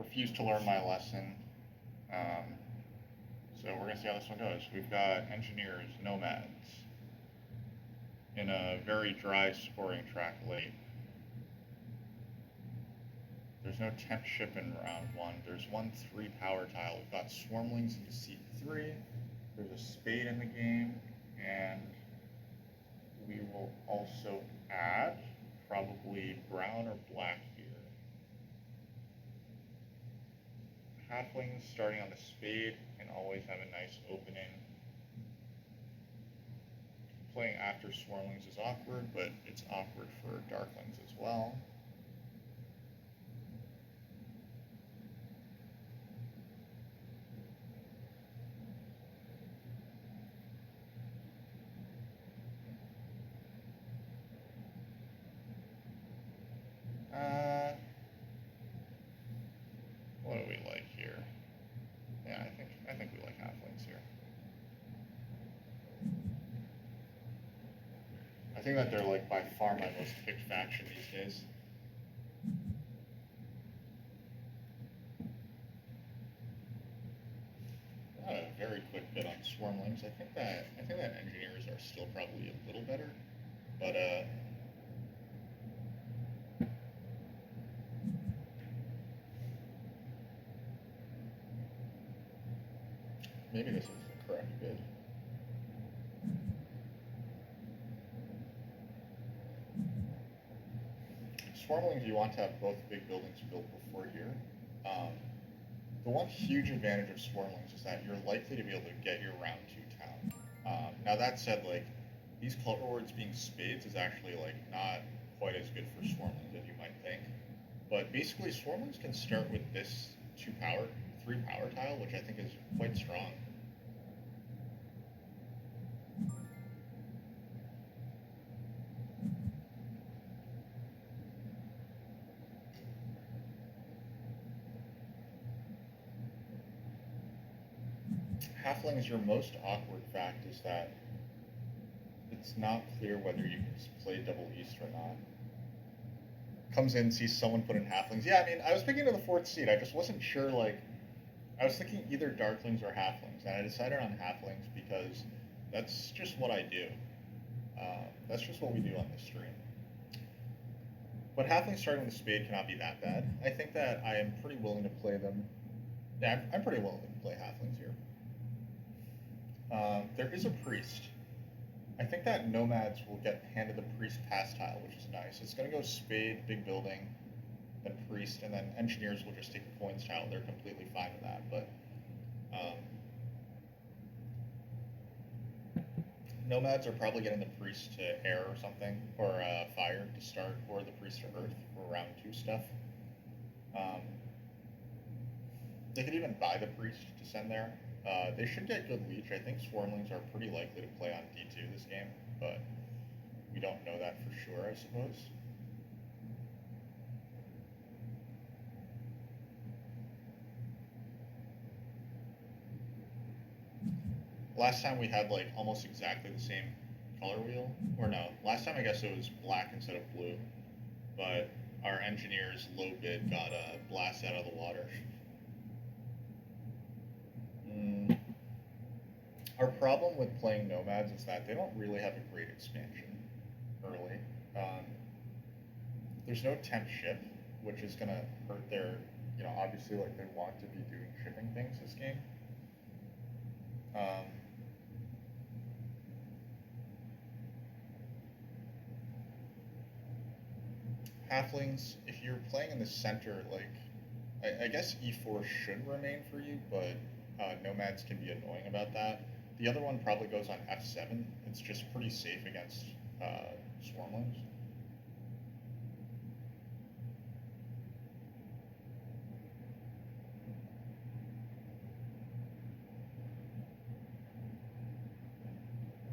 refuse to learn my lesson. Um, so we're gonna see how this one goes. We've got engineers, nomads, in a very dry scoring track late. There's no temp ship in round one. There's 1-3 power tile. We've got swarmlings into seat 3. There's a spade in the game, and we will also add probably brown or black here. Halflings starting on the spade can always have a nice opening. Playing after swarmlings is awkward, but it's awkward for darklings as well. What do we like here? Yeah, I think we like halflings here. I think that they're like by far my most picked faction these days. A very quick bit on swarmlings. I think that engineers are still probably a little better, but maybe this is the correct bid. Swarmlings, you want to have both big buildings built before here. The one huge advantage of Swarmlings is that you're likely to be able to get your round 2 town. Now that said, like, these color wards being spades is actually like not quite as good for Swarmlings as you might think. But basically Swarmlings can start with this 3 power tile, which I think is quite strong. Halflings, your most awkward fact is that it's not clear whether you can play double east or not. Comes in, sees someone put in halflings. Yeah, I mean, I was picking to the 4th seed. I just wasn't sure, like, I was thinking either darklings or halflings, and I decided on halflings because that's just what I do. That's just what we do on this stream. But halflings starting with a spade cannot be that bad. I think that I am pretty willing to play them. Yeah, I'm pretty willing to play halflings here. There is a priest. I think that nomads will get handed the priest pass tile, which is nice. It's going to go spade, big building, then priest, and then engineers will just take the coins tile. They're completely fine with that. But nomads are probably getting the priest to air or something, or fire to start, or the priest to earth for round 2 stuff. They could even buy the priest to send there. They should get good leech. I think swarmlings are pretty likely to play on D2 this game, but we don't know that for sure, I suppose. Last time we had like almost exactly the same color wheel, or no, last time I guess it was black instead of blue, but our engineer's low bid got blasted out of the water. Our problem with playing nomads is that they don't really have a great expansion early. There's no temp ship, which is going to hurt their, obviously like they want to be doing shipping things this game. Halflings, if you're playing in the center, like, I guess E4 should remain for you, but nomads can be annoying about that. The other one probably goes on F7. It's just pretty safe against swarmlings.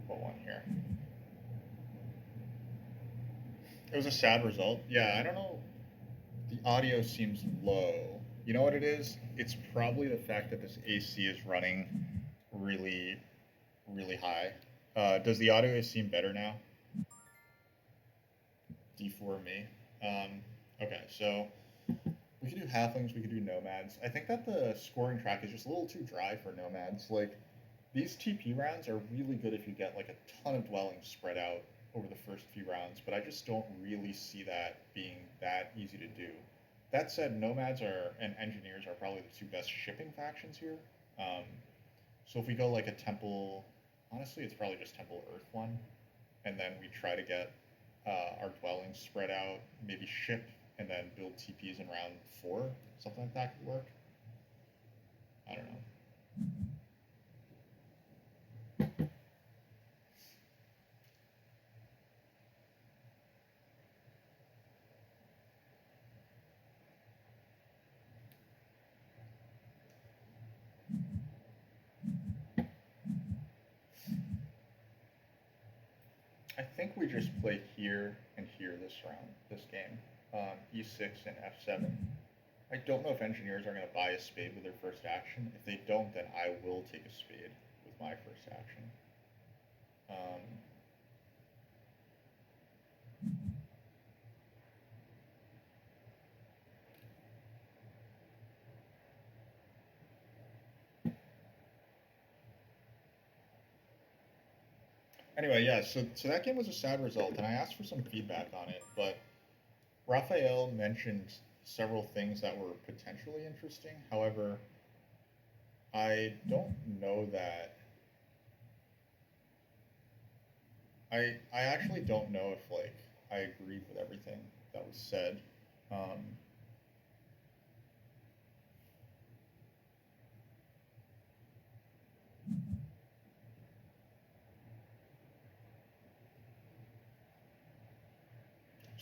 Put one here. It was a sad result. Yeah, I don't know. The audio seems low. You know what it is? It's probably the fact that this AC is running really, really high. Does the audio seem better now? D4 me. Okay, so We could do halflings, we could do nomads. I think that the scoring track is just a little too dry for nomads. Like, these TP rounds are really good if you get like a ton of dwellings spread out over the first few rounds, but I just don't really see that being that easy to do. That said, nomads are and engineers are probably the two best shipping factions here. Um, so if we go like a temple, honestly, it's probably just temple earth one, and then we try to get our dwellings spread out, maybe ship, and then build TPs in round 4. Something like that could work. I don't know. I think we just play here and here this round, this game. E6 and F7. I don't know if engineers are going to buy a spade with their first action. If they don't, then I will take a spade with my first action. Um, anyway, yeah, so that game was a sad result, and I asked for some feedback on it, but Raphael mentioned several things that were potentially interesting. However, I don't know that I actually don't know if like I agreed with everything that was said. Um,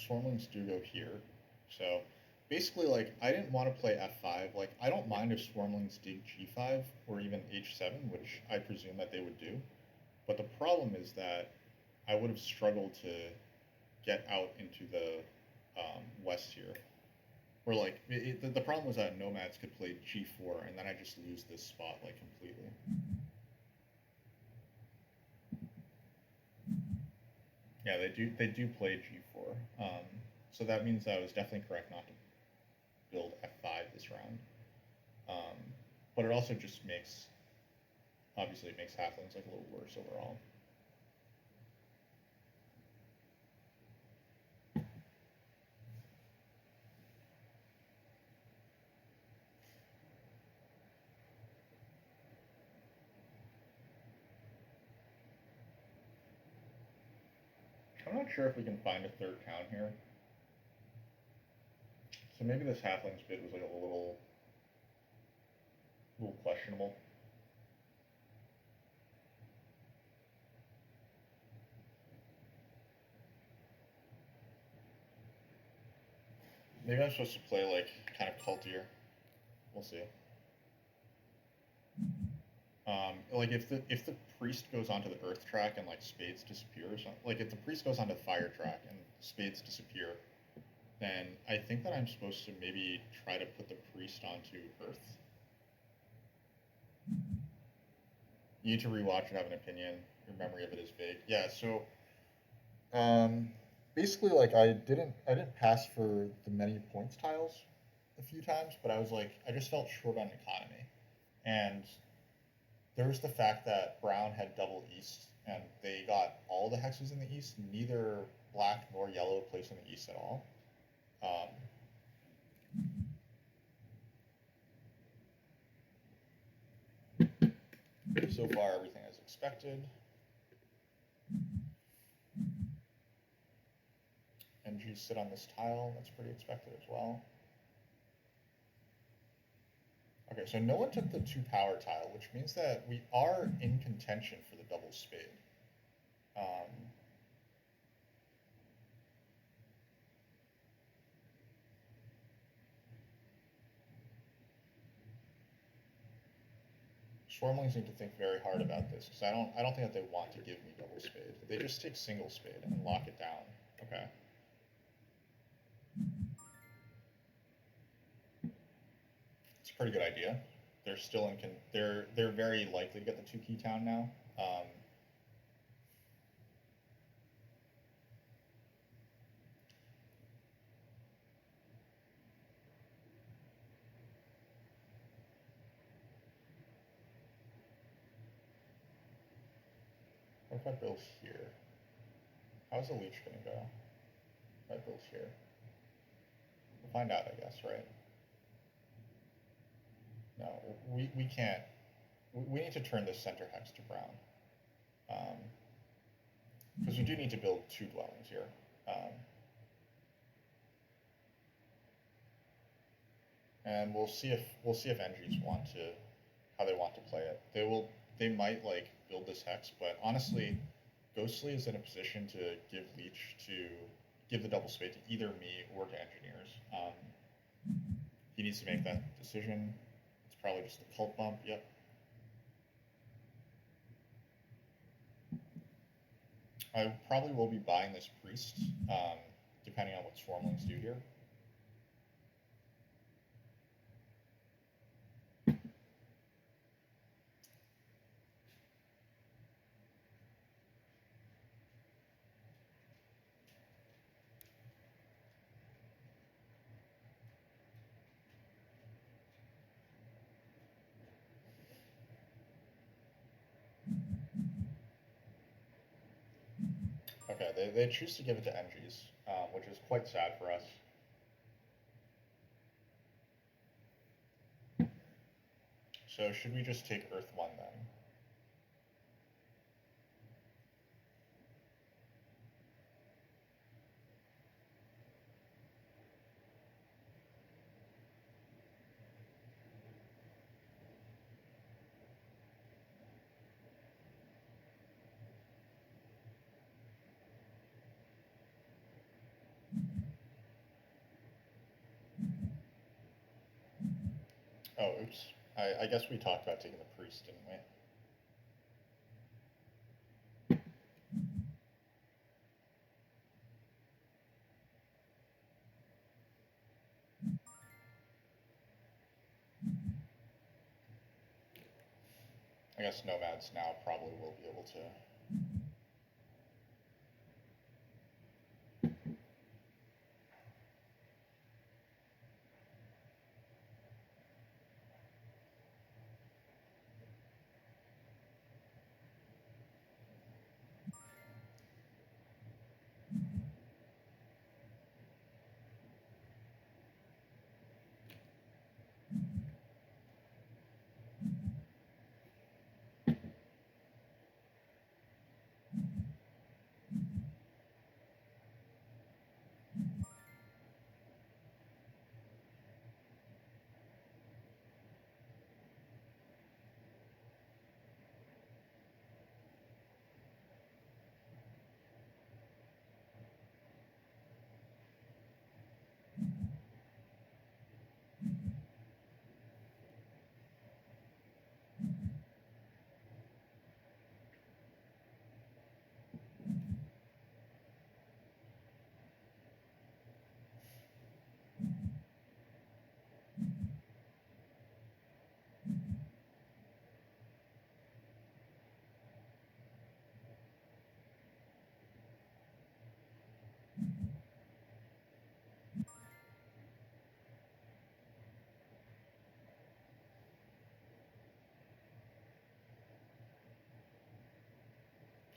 Swarmlings do go here, so basically, like I didn't want to play f5. Like I don't mind if Swarmlings dig g5 or even h7, which I presume that they would do. But the problem is that I would have struggled to get out into the west here. Or like the problem was that nomads could play g4, and then I just lose this spot like completely. Yeah, they do play g4. So that means I was definitely correct not to build f5 this round. Um, but it also just makes obviously it makes halflings like a little worse overall. I'm not sure if we can find a third town here. So maybe this halflings bid was like a little questionable. Maybe I'm supposed to play like kind of cultier. We'll see. Like if the priest goes onto the earth track and like spades disappear, or something, like if the priest goes onto the fire track and spades disappear, then I think that I'm supposed to maybe try to put the priest onto earth. You need to rewatch and have an opinion. Your memory of it is vague. Yeah, so um, basically, like I didn't pass for the many points tiles a few times, but I was like I just felt short on economy, and there was the fact that Brown had double east, and they got all the hexes in the east. Neither black nor yellow placed in the east at all. Um, so far, everything as expected. NGs sit on this tile. That's pretty expected as well. Okay, so no one took the 2 power tile, which means that we are in contention for the double spade. Um, Swarmlings need to think very hard about this because I don't think that they want to give me double spade. They just take single spade and lock it down. Okay. It's a pretty good idea. They're still in. They're very likely to get the 2 key town now. if I build here? How's the leech gonna go if I build here? We'll find out, I guess, right? No, we can't. We need to turn this center hex to brown. Because we do need to build 2 dwellings here. And we'll see if NGs want to, how they want to play it. They might like build this hex, but honestly, Ghostly is in a position to give the double spade to either me or to engineers. He needs to make that decision. It's probably just a cult bump. Yep. I probably will be buying this priest, depending on what swarmlings do here. Okay, they choose to give it to NGs, which is quite sad for us. So should we just take Earth 1 then? Oh, oops. I guess we talked about taking the priest, didn't we? I guess nomads now probably will be able to.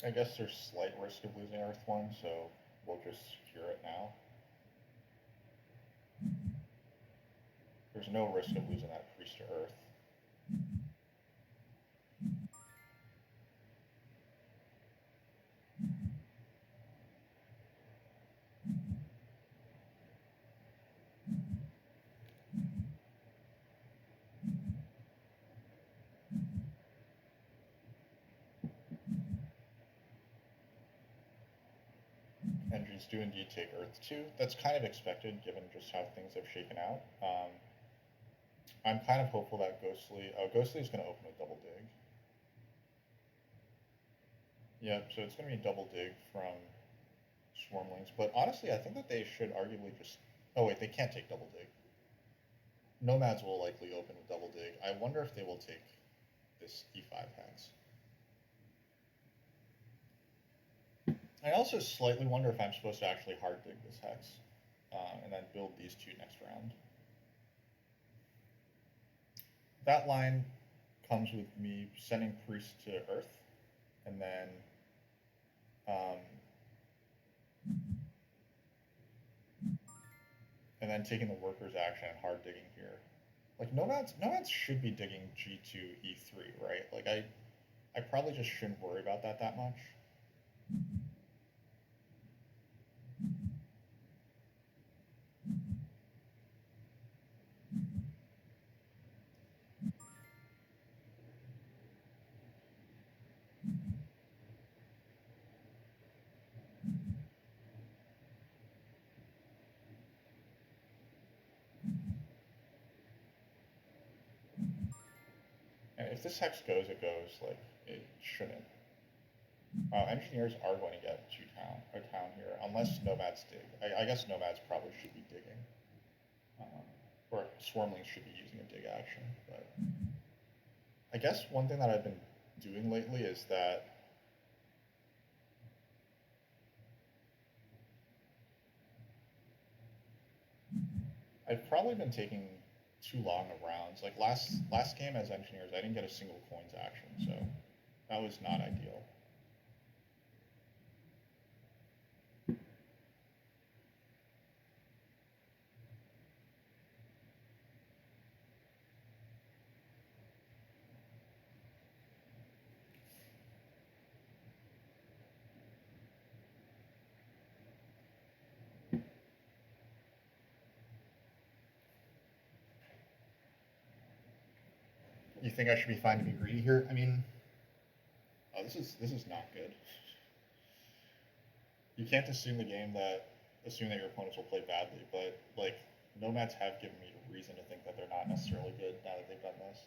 I guess there's slight risk of losing Earth 1, so we'll just secure it now. There's no risk of losing that priest to Earth. NGs do indeed take Earth 2. That's kind of expected given just how things have shaken out. I'm kind of hopeful that Ghostly is going to open with double dig. Yep, so it's going to be double dig from Swarmlings. But honestly, I think that they should arguably just... Oh wait, they can't take double dig. Nomads will likely open with double dig. I wonder if they will take this E5 hex. I also slightly wonder if I'm supposed to actually hard dig this hex, and then build these 2 next round. That line comes with me sending priest to Earth, and then Um, and then taking the workers action and hard digging here. Like nomads should be digging G2 E3, right? Like I probably just shouldn't worry about that much. And if this hex goes, it goes. Like it shouldn't. Engineers are going to get a town here, unless nomads dig. I guess nomads probably should be digging, or swarmlings should be using a dig action. But I guess one thing that I've been doing lately is that I've probably been taking too long of rounds. Like last game as engineers, I didn't get a single coins action, so that was not ideal. You think I should be fine to be greedy here? I mean, oh, this is not good. You can't assume your opponents will play badly, but like nomads have given me reason to think that they're not necessarily good now that they've done this.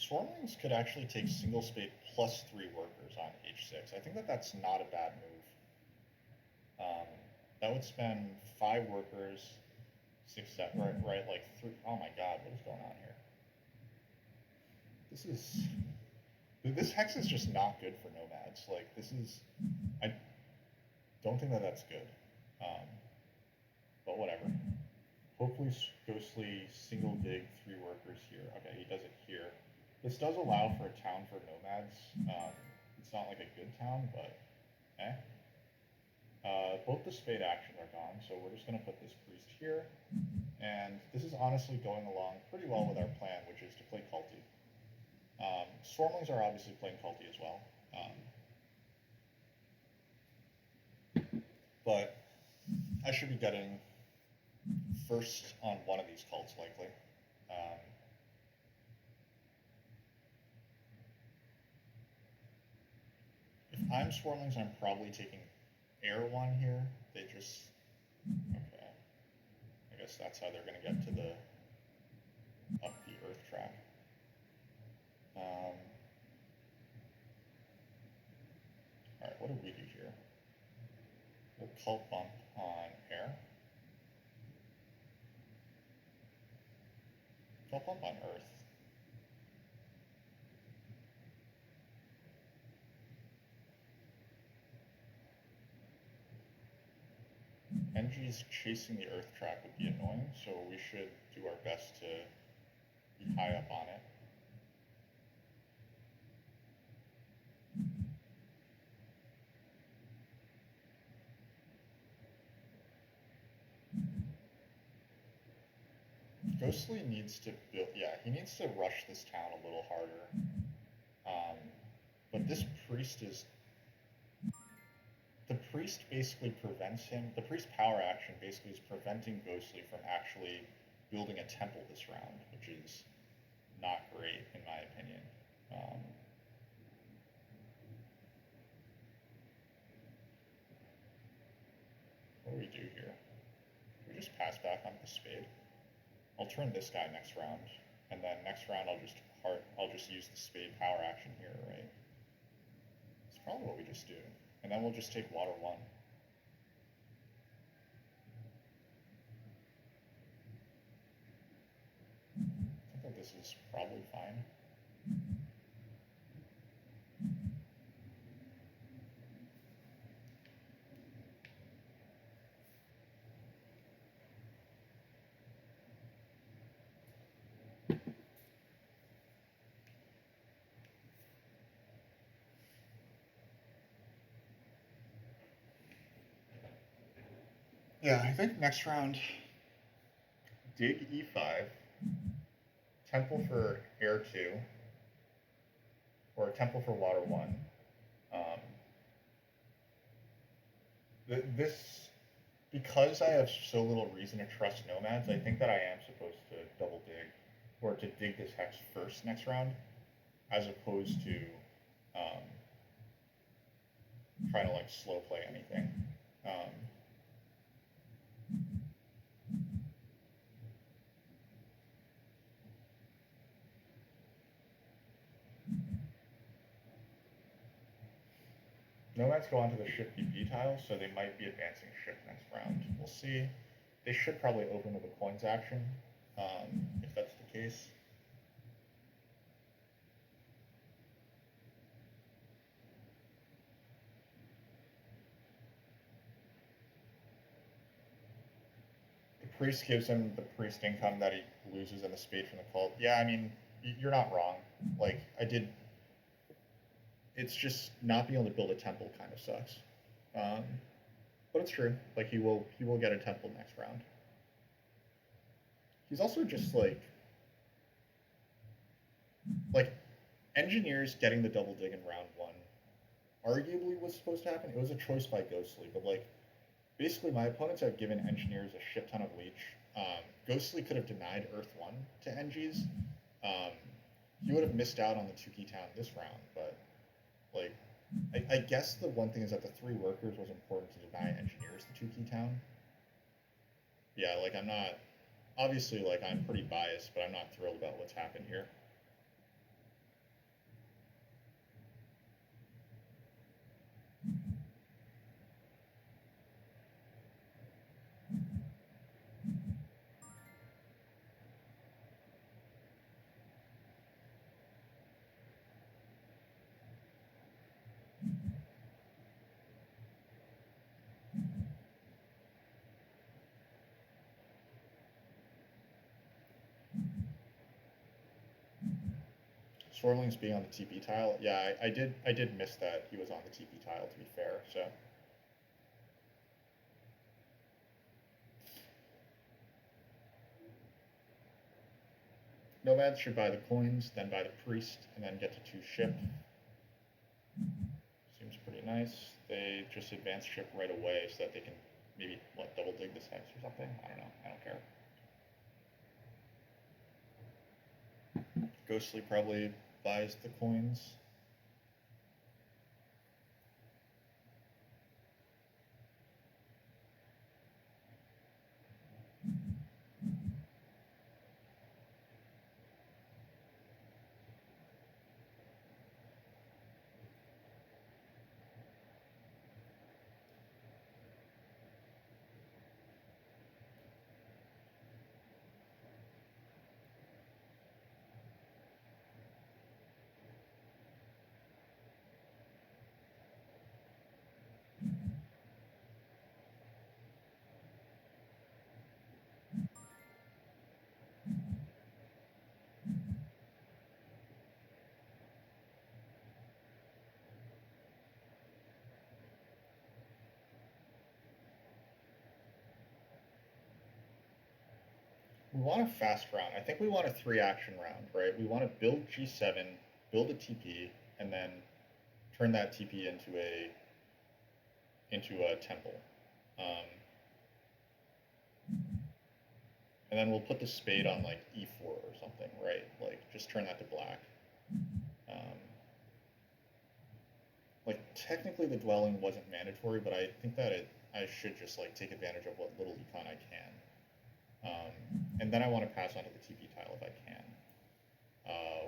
Swarmlings could actually take single spade plus 3 workers on H6. I think that's not a bad move. That would spend 5 workers, 6, 7, right, like 3. Oh my god, what is going on here? This hex is just not good for nomads. Like, I don't think that's good. But whatever. Hopefully Ghostly single dig 3 workers here. Okay, he does it here. This does allow for a town for nomads. It's not like a good town, but eh. Both the spade actions are gone, so we're just going to put this priest here. And this is honestly going along pretty well with our plan, which is to play culty. Swarmlings are obviously playing culty as well. But I should be getting first on one of these cults, likely. If I'm Swarmlings, I'm probably taking Air 1 here. They just... Okay. I guess that's how they're going to get to the... up the Earth track. Alright, what do we do here? We'll cult bump on Air. Cult bump on Earth. NG's chasing the Earth track would be annoying, so we should do our best to be high up on it. Ghostly needs to build, yeah, he needs to rush this town a little harder. But this priest is, the priest basically prevents him, the priest power action basically is preventing Ghostly from actually building a temple this round, which is not great in my opinion. What do we do here? We just pass back on the spade. I'll turn this guy next round, and then next round I'll just use the spade power action here, right? It's probably what we just do. And then we'll just take water 1. I think that this is probably fine. Yeah, I think next round, dig e5, temple for air 2, or temple for water 1. Um, this, because I have so little reason to trust nomads, I think that I am supposed to double dig, or to dig this hex first next round, as opposed to um, trying to like slow play anything. Um, Nomads go onto the ship BP tile, so they might be advancing ship next round. We'll see. They should probably open with a coins action, if that's the case. The priest gives him the priest income that he loses in the spade from the cult. Yeah, I mean, you're not wrong. Like, I did. It's just not being able to build a temple kind of sucks. Um, but it's true. Like, he will get a temple next round. He's also just like engineers getting the double dig in round 1 arguably was supposed to happen. It was a choice by Ghostly, but like basically my opponents have given engineers a shit ton of leech. Ghostly could have denied Earth 1 to NGs. Um, he would have missed out on the 2-key town this round, but like I guess the one thing is that the 3 workers was important to deny engineers the 2-key town. Yeah, like I'm not obviously like I'm pretty biased, but I'm not thrilled about what's happened here. Swarmlings being on the TP tile, yeah, I did miss that he was on the TP tile. To be fair, so nomads should buy the coins, then buy the priest, and then get to 2 ship. Seems pretty nice. They just advance ship right away so that they can maybe double dig this hex or something. I don't know. I don't care. Ghostly probably buys the coins. We want a fast round. I think we want a 3-action round, right? We want to build G7, build a TP, and then turn that TP into a temple. And then we'll put the spade on like E4 or something, right? Like just turn that to black. Um, like technically the dwelling wasn't mandatory, but I think that I should just like take advantage of what little econ I can. And then I want to pass on to the TP tile if I can.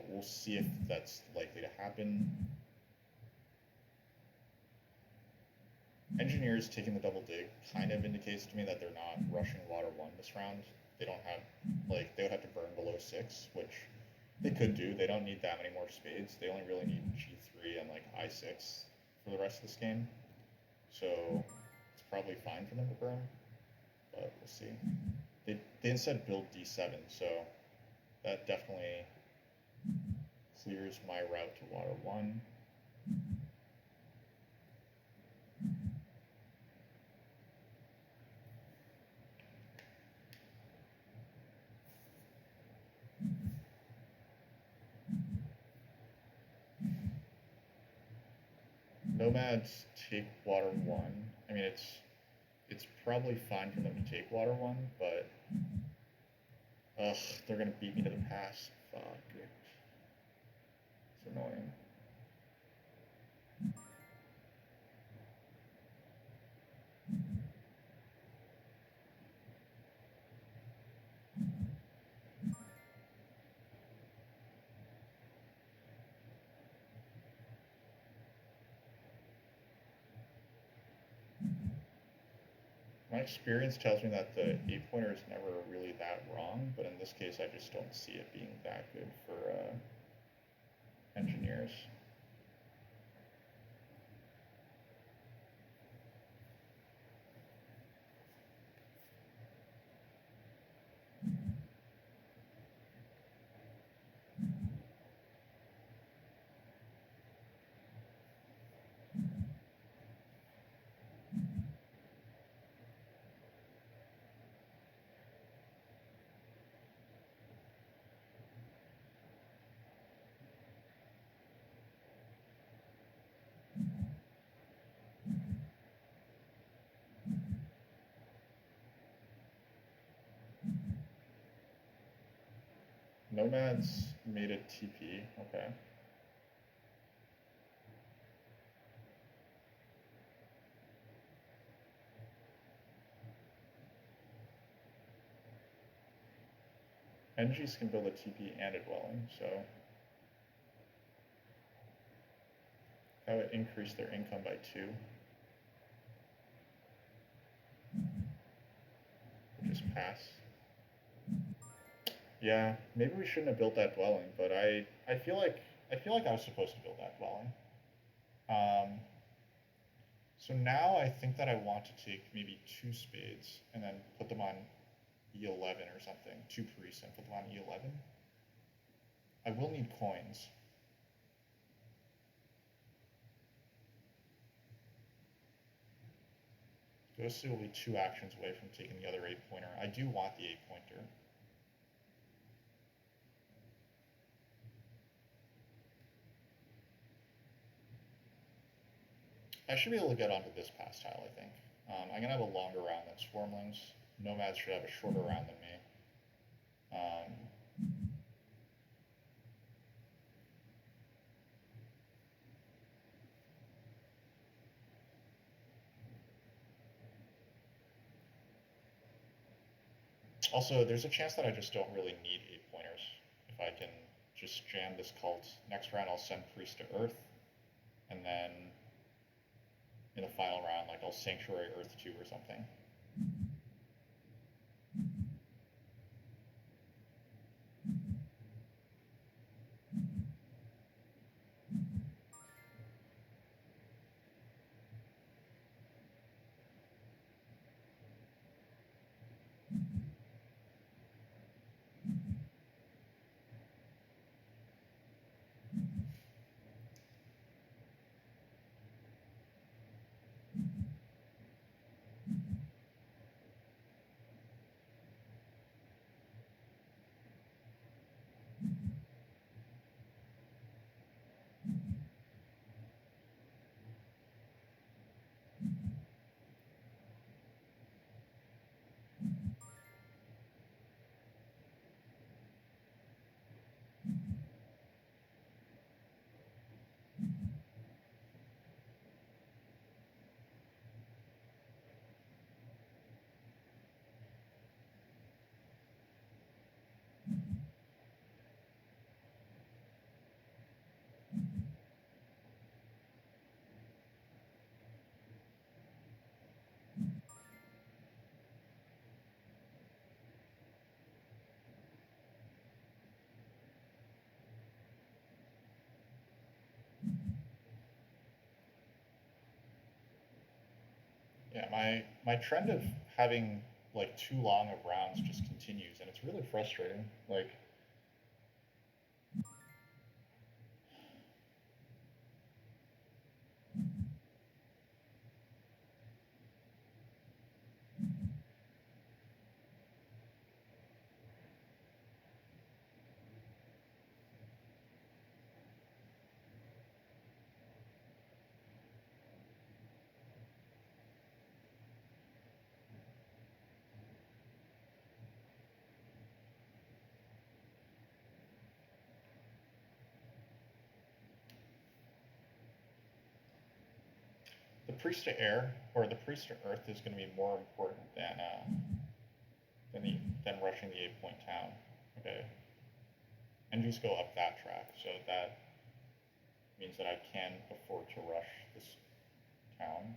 We'll see if that's likely to happen. Engineers taking the double dig kind of indicates to me that they're not rushing water 1 this round. They don't have, like, they would have to burn below 6, which they could do. They don't need that many more spades. They only really need G3 and, like, I6 for the rest of this game. So it's probably fine for them to burn, but we'll see. They instead build D7, so that definitely clears my route to water 1. nomads take water 1. I mean, it's probably fine for them to take water 1, but ugh, they're gonna beat me to the pass. Fuck. It's annoying. My experience tells me that the 8-pointer is never really that wrong, but in this case I just don't see it being that good for engineers. Nomads made a TP, okay. NGs can build a TP and a dwelling, so that would increase their income by 2. We'll just pass. Yeah, maybe we shouldn't have built that dwelling, but I feel like I was supposed to build that dwelling. So now I think that I want to take maybe 2 spades and then put them on E11 or something, 2 priests and put them on E11. I will need coins. Those 2 will be 2 actions away from taking the other 8-pointer. I do want the 8-pointer. I should be able to get onto this pass tile, I think. I'm going to have a longer round than swarmlings. Nomads should have a shorter round than me. Also, there's a chance that I just don't really need 8-pointers. If I can just jam this cult. Next round I'll send priest to earth, and then in the final round, like, I'll sanctuary earth 2 or something. Yeah, my trend of having like too long of rounds just continues, and it's really frustrating. Like, priest to air or the priest to earth is going to be more important than rushing the 8-point town. Okay, and just go up that track. So that means that I can afford to rush this town.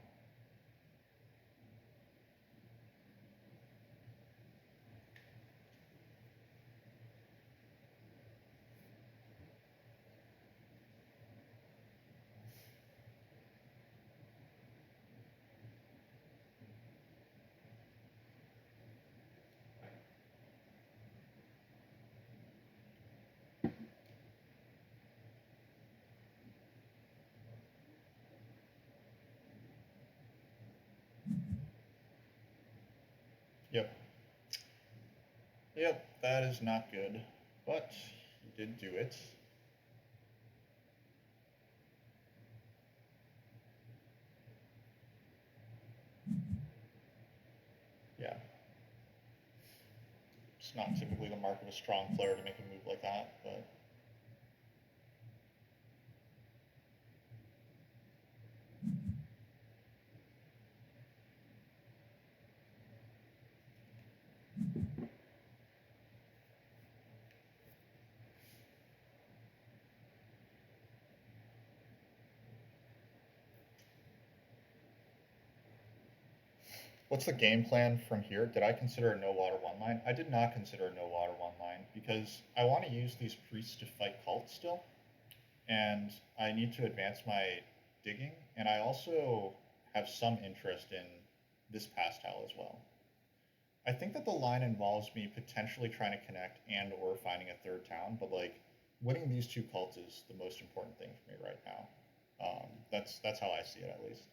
Yep. Yep, that is not good. But he did do it. Yeah. It's not typically the mark of a strong player to make a move like that, but what's the game plan from here? Did I consider a no water one line? I did not consider a no water one line because I want to use these priests to fight cults still, and I need to advance my digging, and I also have some interest in this pastile as well. I think that the line involves me potentially trying to connect and or finding a third town, but like winning these two cults is the most important thing for me right now. That's how I see it at least.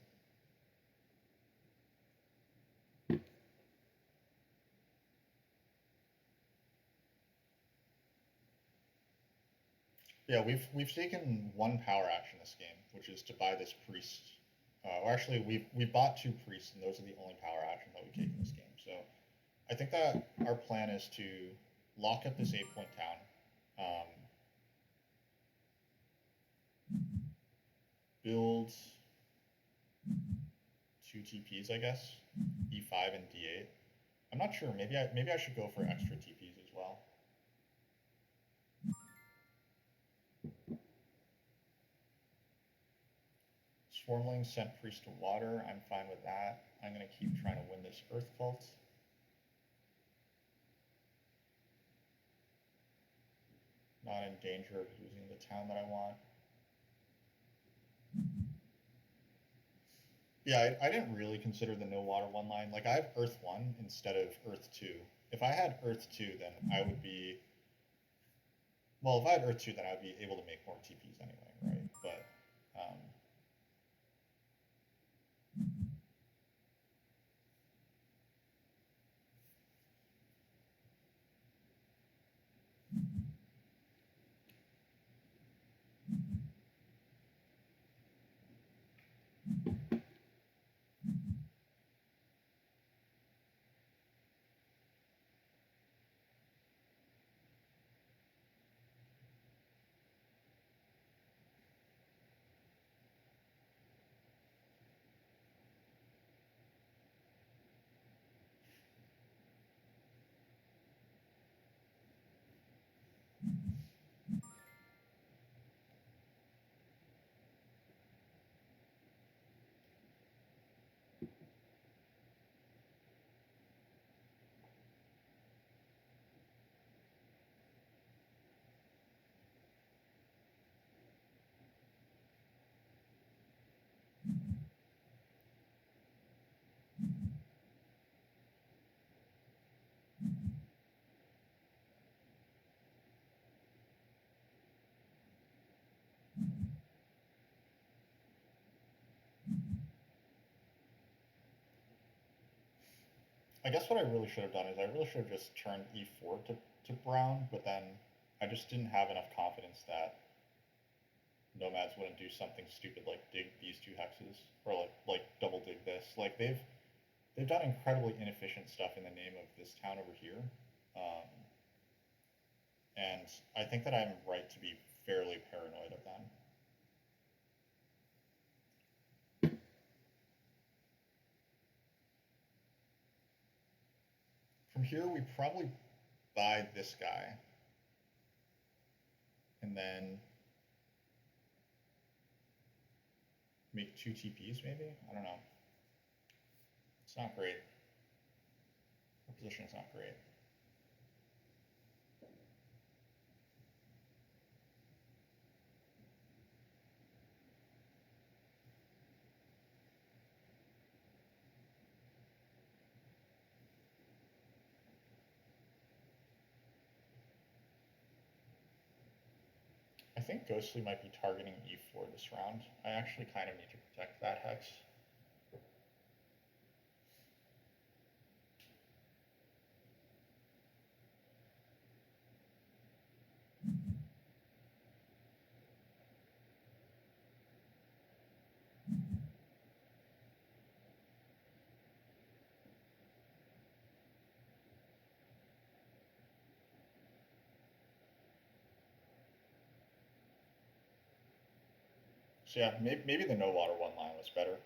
Yeah, we've taken one power action this game, which is to buy this priest. Or actually, we bought two priests, and those are the only power actions that we take in this game. So I think that our plan is to lock up this 8-point town. Build two TPs, I guess, E5 and D8. I'm not sure. Maybe I should go for extra TPs as well. Swarmlings sent priest to water. I'm fine with that. I'm gonna keep trying to win this earth cult. Not in danger of losing the town that I want. Yeah, I didn't really consider the no water one line. Like I have Earth 1 instead of Earth 2. If I had Earth 2, then I would be well. If I had Earth 2, then I'd be able to make more TPs anyway, right? But I guess what I really should have done is I really should have just turned E4 to brown, but then I just didn't have enough confidence that nomads wouldn't do something stupid like dig these two hexes or like double dig this. Like they've done incredibly inefficient stuff in the name of this town over here, um, and I think that I'm right to be fairly paranoid of them. from here, we probably buy this guy. And then make 2 TPs maybe? I don't know. It's not great. Our position is not great. I think Ghostly might be targeting E4 this round. I actually kind of need to protect that hex. So yeah, maybe the no water one line was better.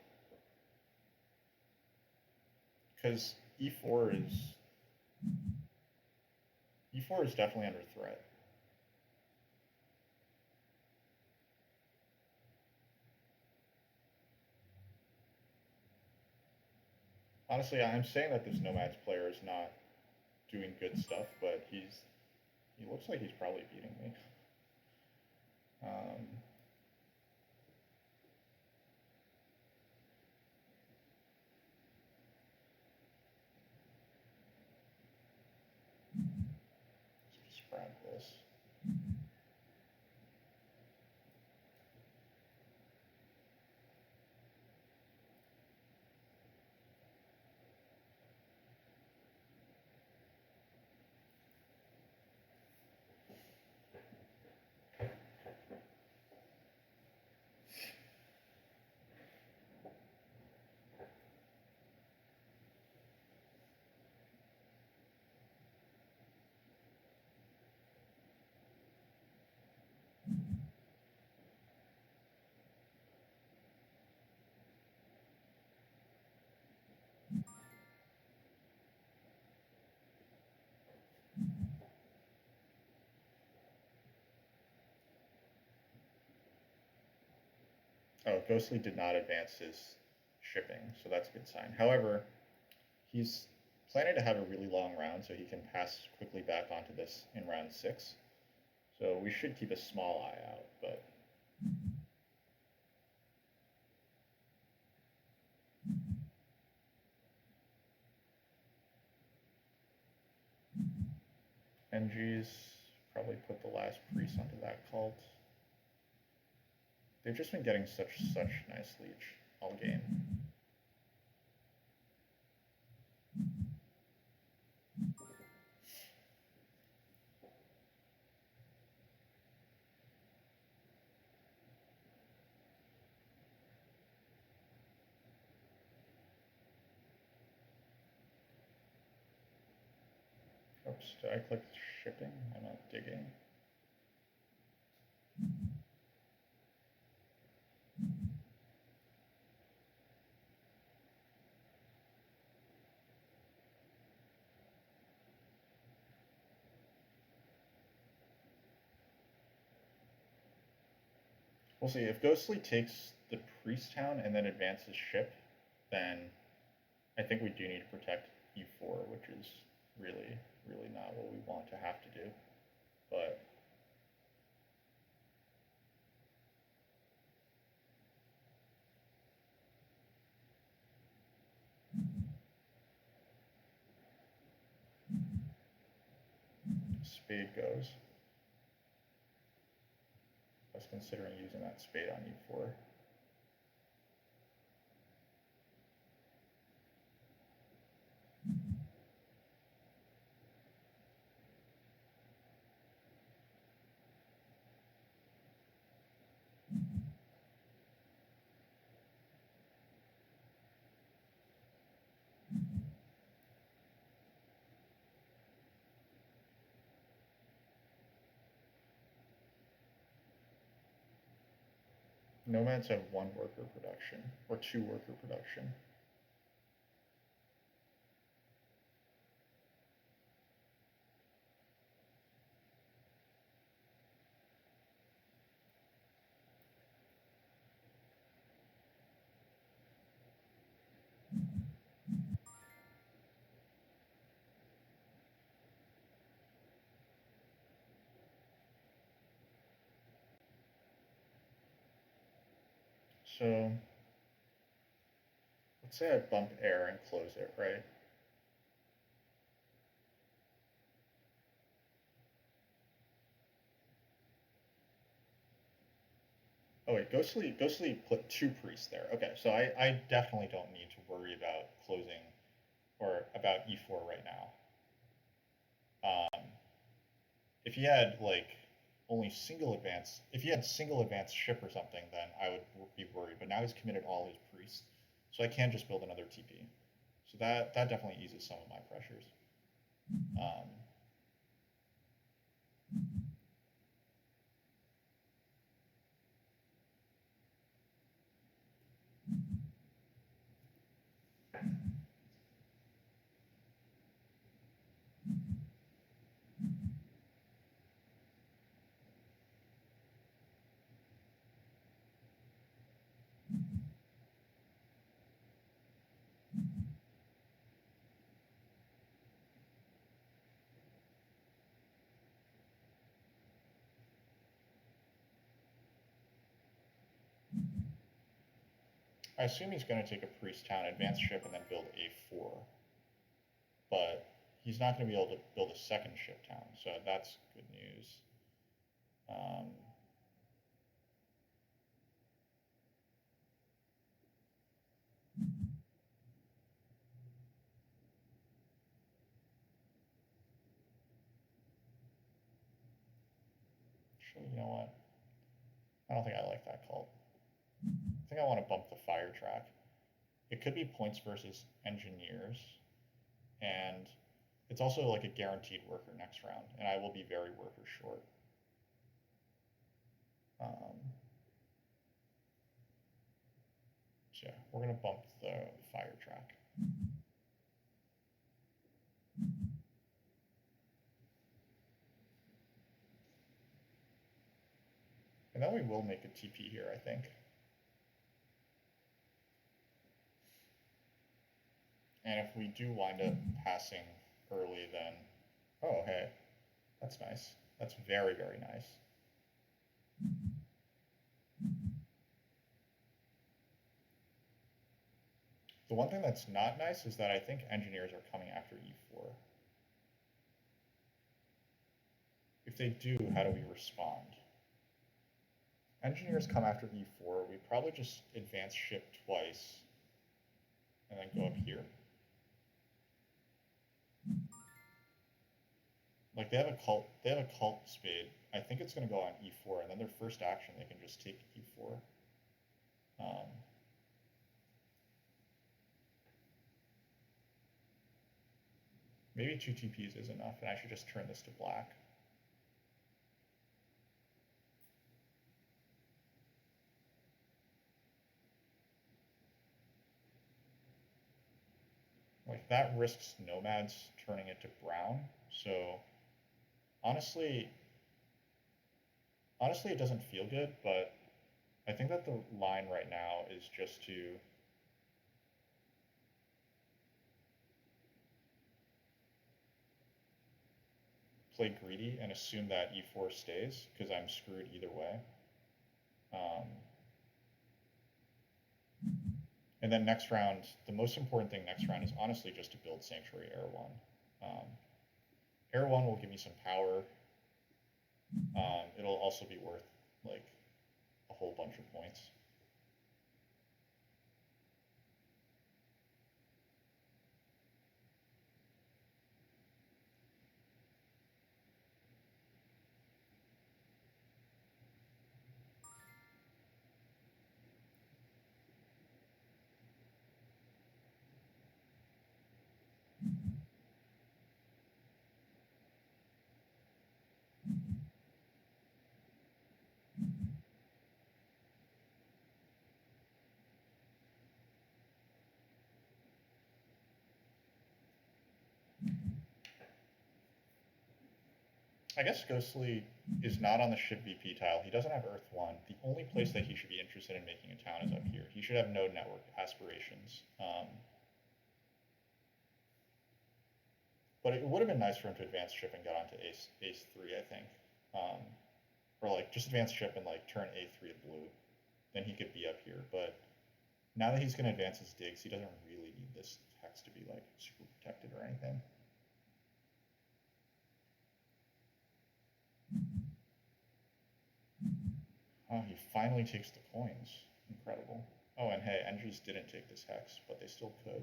Because E4 is definitely under threat. Honestly, I'm saying that this Nomads player is not doing good stuff, but he looks like he's probably beating me. Let's just grab this. Oh, Ghostly did not advance his shipping, so that's a good sign. However, he's planning to have a really long round, so he can pass quickly back onto this in round 6. So we should keep a small eye out, but NG's probably put the last priest onto that cult. They've just been getting such nice leech all game. Oops, did I click shipping? I'm not digging. We'll see. If Ghostly takes the priest town and then advances ship, then I think we do need to protect E4, which is really, really not what we want to have to do. But spade goes. I was considering using that spade on E4. Nomads have 1 worker production, or 2 worker production. So let's say I bump air and close it, right? Oh wait, Ghostly put 2 priests there. Okay, so I definitely don't need to worry about closing or about e4 right now. If he had like only single advance, if he had single advance ship or something, then I would be worried. But now he's committed all his priests, so I can just build another TP. So that definitely eases some of my pressures. Um, I assume he's going to take a priest town, advance ship, and then build a4. But he's not going to be able to build a second ship town, so that's good news. Actually, you know what? I don't think I like that cult. I think I want to bump the fire track. It could be points versus engineers, and it's also like a guaranteed worker next round, and I will be very worker short. So yeah, we're going to bump the fire track. And then we will make a TP here, I think. And if we do wind up passing early, then, oh, hey, that's nice. That's very, very nice. The one thing that's not nice is that I think engineers are coming after e4. If they do, how do we respond? Engineers come after e4. We probably just advance ship twice and then go up here. Like they have a cult spade. I think it's going to go on e4, and then their first action they can just take e4. Maybe 2 TPs is enough, and I should just turn this to black. Like that risks nomads turning it to brown. So honestly, it doesn't feel good, but I think that the line right now is just to play greedy and assume that e4 stays, because I'm screwed either way. And then next round, the most important thing next round is honestly just to build Sanctuary Air 1. Air 1 will give me some power. It'll also be worth like a whole bunch of points. I guess Ghostly is not on the ship VP tile. He doesn't have Earth 1. The only place that he should be interested in making a town is up here. He should have node network aspirations. But it would have been nice for him to advance ship and get onto ace 3, I think. Or like just advance ship and like turn a3 blue. then he could be up here. But now that he's going to advance his digs, he doesn't really need this hex to be like super protected or anything. Oh, he finally takes the coins. Incredible. Oh, and hey, Engines didn't take this hex, but they still could.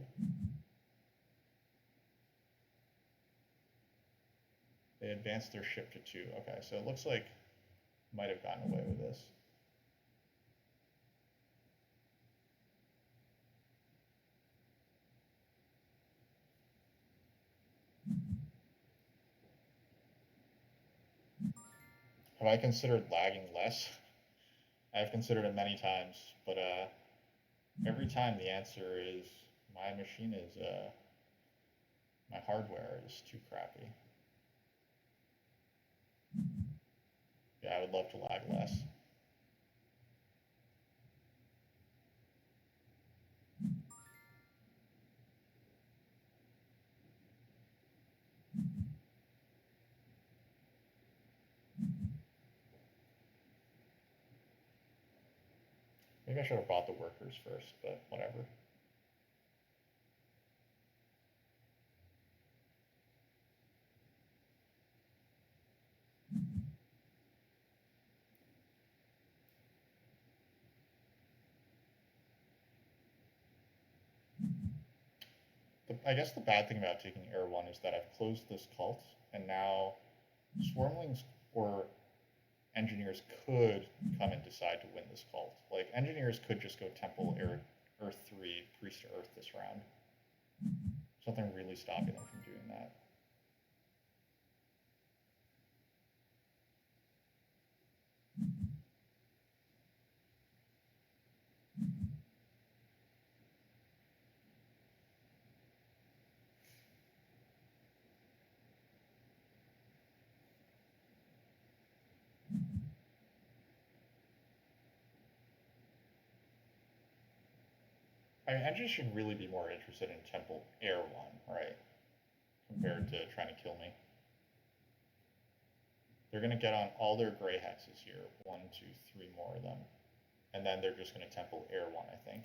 They advanced their ship to 2. Okay, so it looks like might have gotten away with this. Have I considered lagging less? I've considered it many times, but every time the answer is my machine is my hardware is too crappy. Yeah, I would love to lag less. Maybe I should have bought the workers first, but whatever. I guess the bad thing about taking Air 1 is that I've closed this cult, and now Swarmlings or Engineers could come and decide to win this cult. Like, Engineers could just go Temple Earth 3, Priest to Earth this round. Something really stopping them from doing that. I mean, Engines should really be more interested in Temple Air 1, right? Compared to trying to kill me. They're going to get on all their gray hexes here. 1, 2, 3 more of them. And then they're just going to Temple Air 1, I think.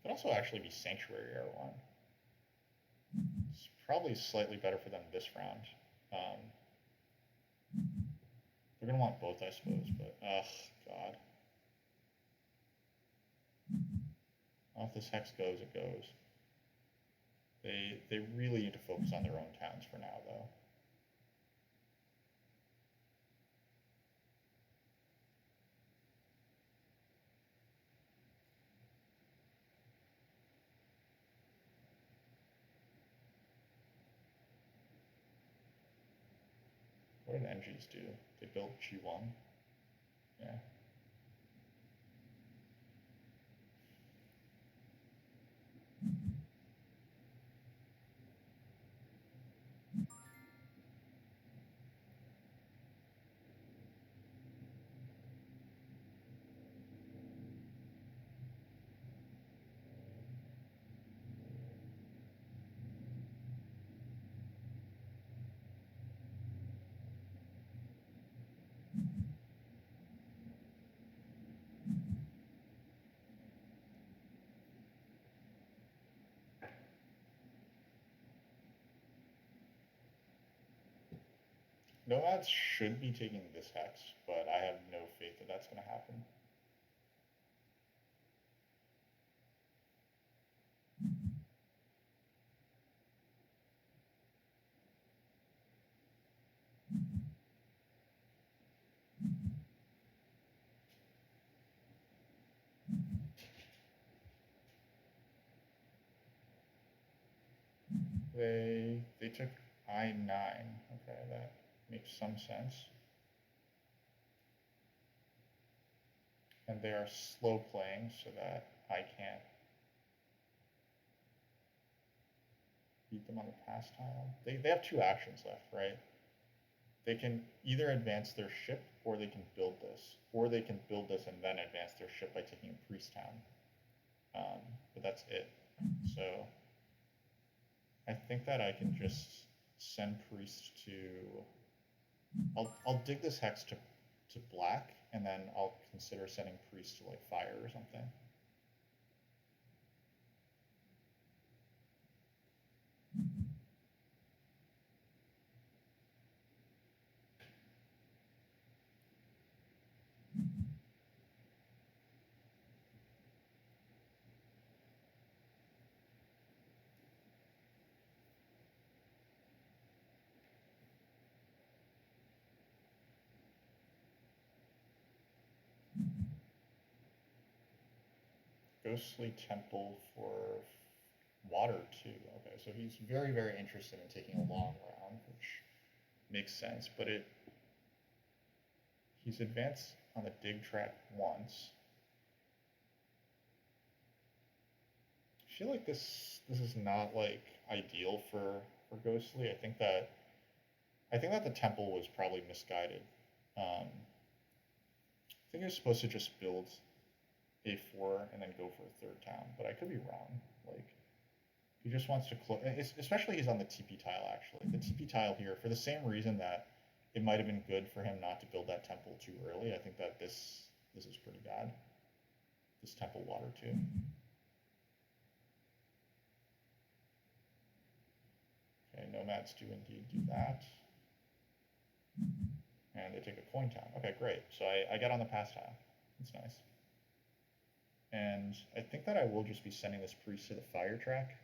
Could also actually be Sanctuary Air 1. It's probably slightly better for them this round. They're going to want both, I suppose, but, ugh, God. Well, if this hex goes, it goes. They really need to focus on their own towns for now, though. What did NGs do? They built G1? Yeah. Nomads should be taking this hex, but I have no faith that that's going to happen. They took I9. Okay, that makes some sense. And they are slow playing so that I can't beat them on the pass tile. They have 2 actions left, right? They can either advance their ship or they can build this. Or they can build this and then advance their ship by taking a priest town. But that's it. So I think that I can just send priests to I'll dig this hex to black, and then I'll consider sending priest to like fire or something. Ghostly Temple for water too. Okay, so he's very, very interested in taking a long round, which makes sense, but he's advanced on the dig track once. I feel like this is not like ideal for Ghostly. I think that the temple was probably misguided. I think he was supposed to just build a4 and then go for a third town, but I could be wrong. Like, he just wants to close, especially he's on the TP tile actually. The TP tile here, for the same reason that it might have been good for him not to build that temple too early. I think that this is pretty bad. This temple water too. Okay, nomads do indeed do that. And they take a coin town. Okay, great. So I get on the pass tile. That's nice. And I think that I will just be sending this priest to the fire track.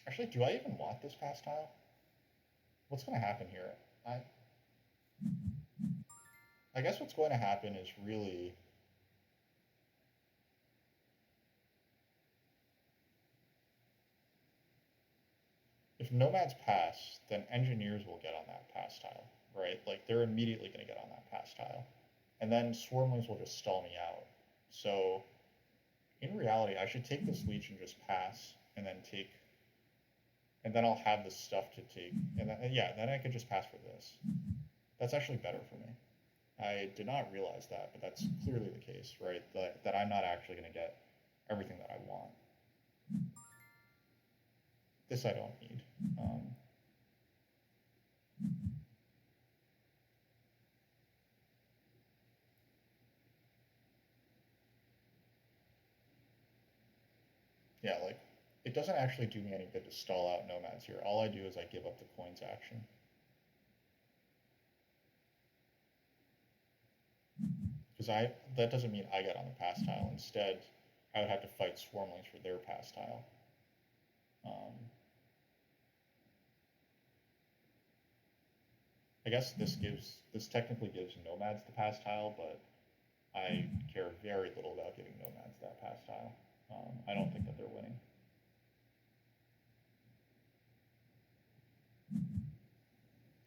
Actually, do I even want this pass tile? What's going to happen here? I guess what's going to happen is really... If nomads pass, then engineers will get on that pass tile, right? Like, they're immediately going to get on that pass tile. And then swarmlings will just stall me out. So, in reality, I should take this leech and just pass, and then take... And then I'll have the stuff to take. And then, yeah, then I could just pass for this. That's actually better for me. I did not realize that, but that's clearly the case, right? That I'm not actually going to get everything that I want. This I don't need. Yeah, like, it doesn't actually do me any good to stall out nomads here. All I do is I give up the coins action. Because that doesn't mean I get on the pass tile. Instead, I would have to fight swarmlings for their pass tile. I guess this technically gives nomads the pass tile, but I care very little about giving nomads that pass tile. I don't think that they're winning.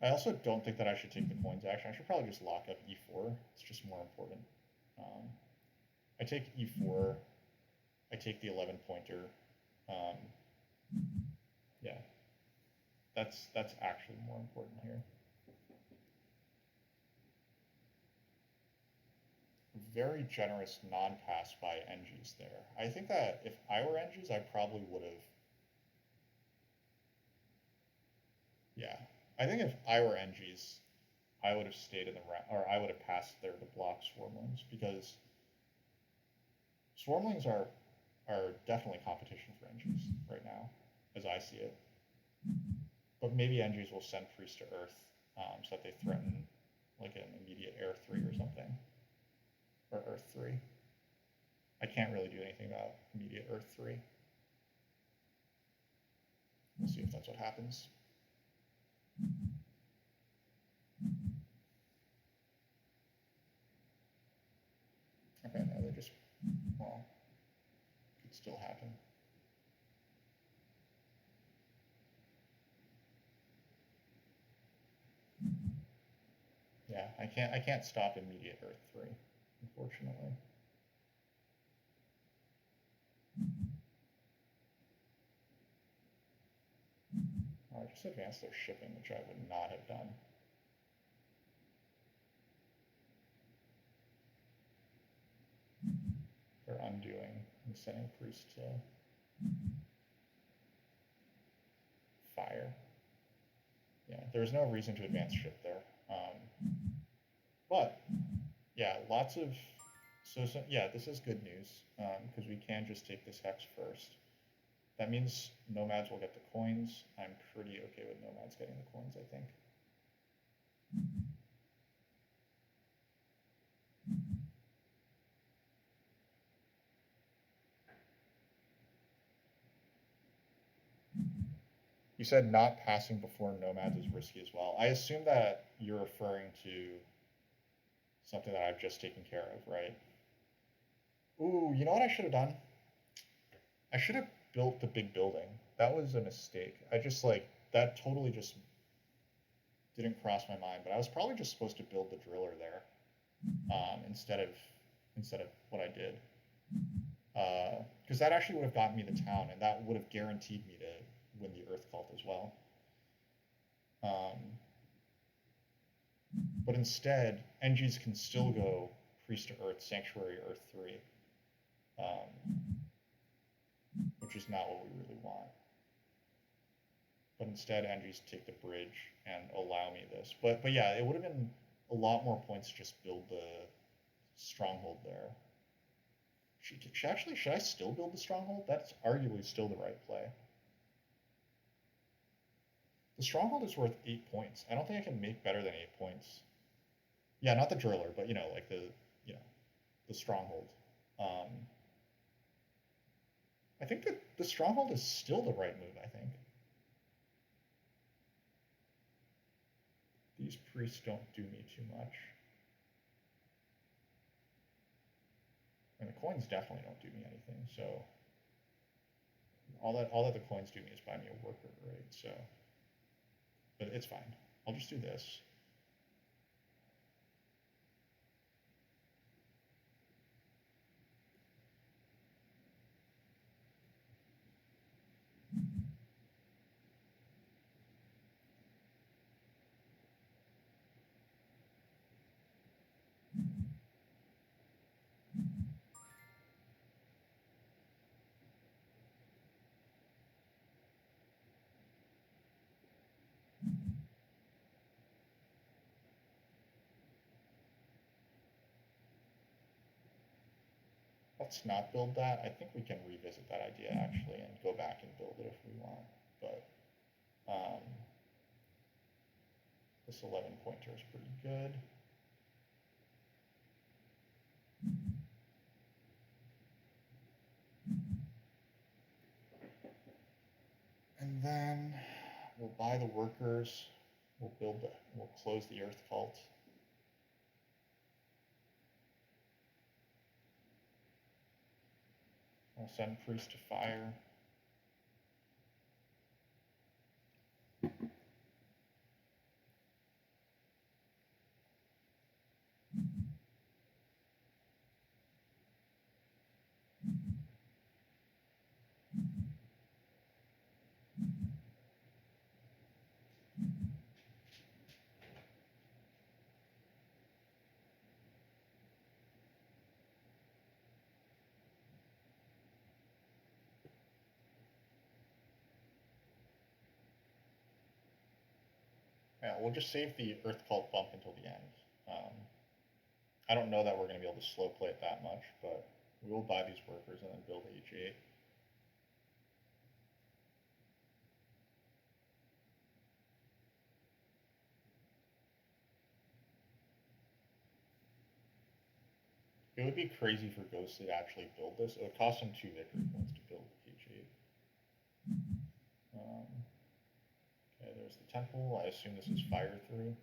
I also don't think that I should take the coins action. I should probably just lock up e4. It's just more important. I take e4. I take the 11 pointer. Yeah, that's actually more important here. Very generous non-pass by NGs there. I think that if I were NGs, I probably would have... Yeah, I think if I were NGs, I would have stayed in the round, or I would have passed there to block swarmlings, because swarmlings are definitely competition for NGs right now, as I see it. But maybe NGs will send priest to earth, so that they threaten like an immediate air 3 or something. Or earth 3. I can't really do anything about immediate earth 3. We'll see if that's what happens. Okay, now they're just, well, could still happen. Yeah, I can't stop immediate earth 3, unfortunately. Oh, I just advanced their shipping, which I would not have done. They're undoing and sending priest to Fire. Yeah, there's no reason to advance ship there. But yeah, lots of so yeah, this is good news because we can just take this hex first. That means nomads will get the coins. I'm pretty okay with nomads getting the coins, I think. You said not passing before nomads is risky as well. I assume that you're referring to something that I've just taken care of, right? Ooh, you know what I should have done? I should have built the big building. That was a mistake. I just like that totally just didn't cross my mind. But I was probably just supposed to build the driller there instead of what I did. Because that actually would have gotten me the town, and that would have guaranteed me to win the Earth Cult as well. But instead, NGs can still go Priest to Earth, Sanctuary, Earth 3, which is not what we really want. But instead, NGs take the bridge and allow me this. But yeah, it would have been a lot more points to just build the stronghold there. Should I still build the stronghold? That's arguably still the right play. The stronghold is worth 8 points. I don't think I can make better than 8 points. Yeah, not the driller, but like the stronghold. I think that the stronghold is still the right move, I think. These priests don't do me too much. And the coins definitely don't do me anything, so all that the coins do me is buy me a worker, right? So, but it's fine. I'll just do this. Let's not build that. I think we can revisit that idea actually and go back and build it if we want. But this 11 pointer is pretty good. And then we'll buy the workers. We'll close the Earth Cult. We'll send Priest to fire. Yeah, we'll just save the Earth Cult bump until the end. I don't know that we're going to be able to slow play it that much, but we will buy these workers and then build H8. It would be crazy for Ghostly to actually build this. It would cost him 2 victory points to build H8. Okay, there's the temple. I assume this is Fire 3.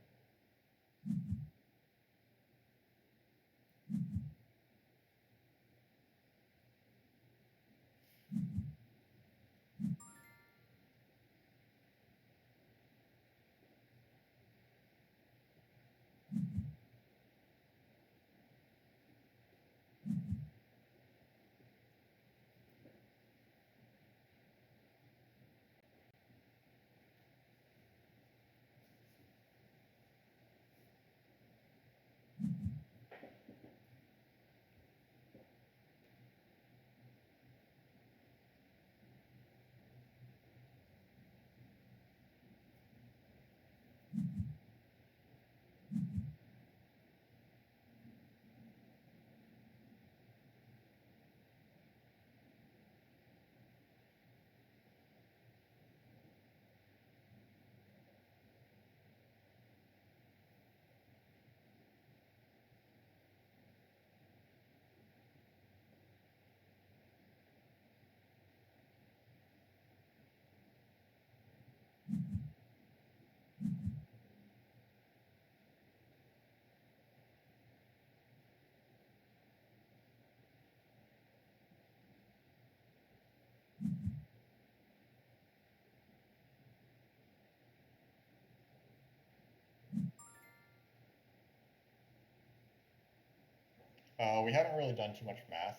We haven't really done too much math.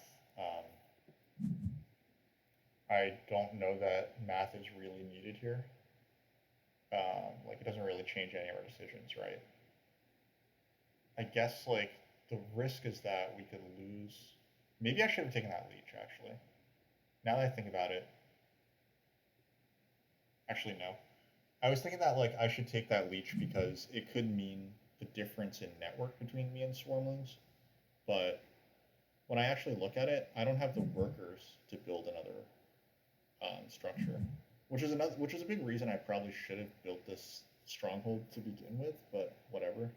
I don't know that math is really needed here. Like, it doesn't really change any of our decisions, right? I guess, like, the risk is that we could lose. Maybe I should have taken that leech, actually. Now that I think about it, actually, no. I was thinking that, like, I should take that leech because it could mean the difference in network between me and swarmlings. But when I actually look at it, I don't have the workers to build another structure, which is a big reason I probably should have built this stronghold to begin with. But whatever.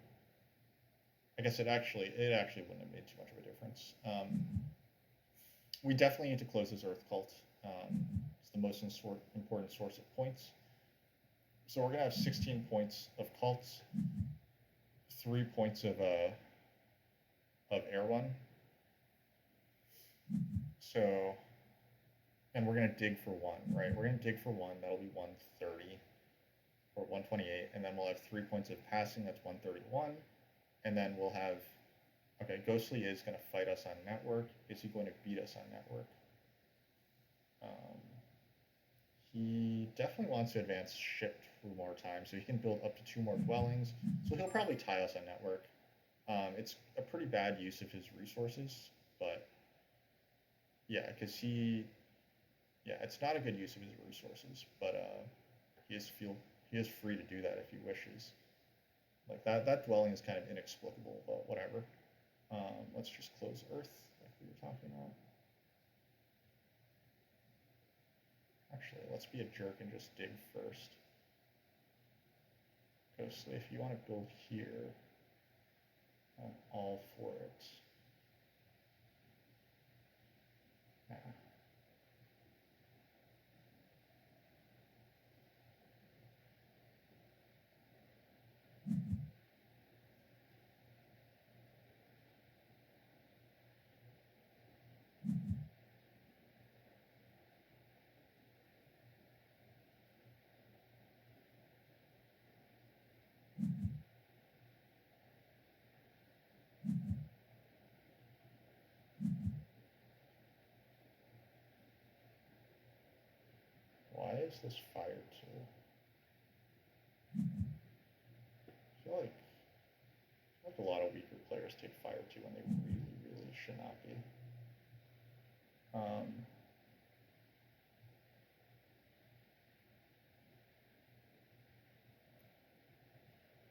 I guess it actually wouldn't have made too much of a difference. We definitely need to close this Earth cult. It's the most important source of points. So we're gonna have 16 points of cults, 3 points of air one. So, and we're gonna dig for one, right? We're gonna dig for one. That'll be 130 or 128, and then we'll have 3 points of passing. That's 131, and then we'll have. Okay, Ghostly is going to fight us on network. Is he going to beat us on network? Um, he definitely wants to advance ship 2 more times, so he can build up to 2 more dwellings. So he'll probably tie us on network. It's a pretty bad use of his resources, but yeah, because it's not a good use of his resources, but he is free to do that if he wishes. Like that dwelling is kind of inexplicable, but whatever. Let's just close Earth, like we were talking about. Actually, let's be a jerk and just dig first. Ghostly, if you want to build here, I'm all for it. Yeah. Why is this fire too? I feel like a lot of weaker players take fire too when they really, really should not be. Um,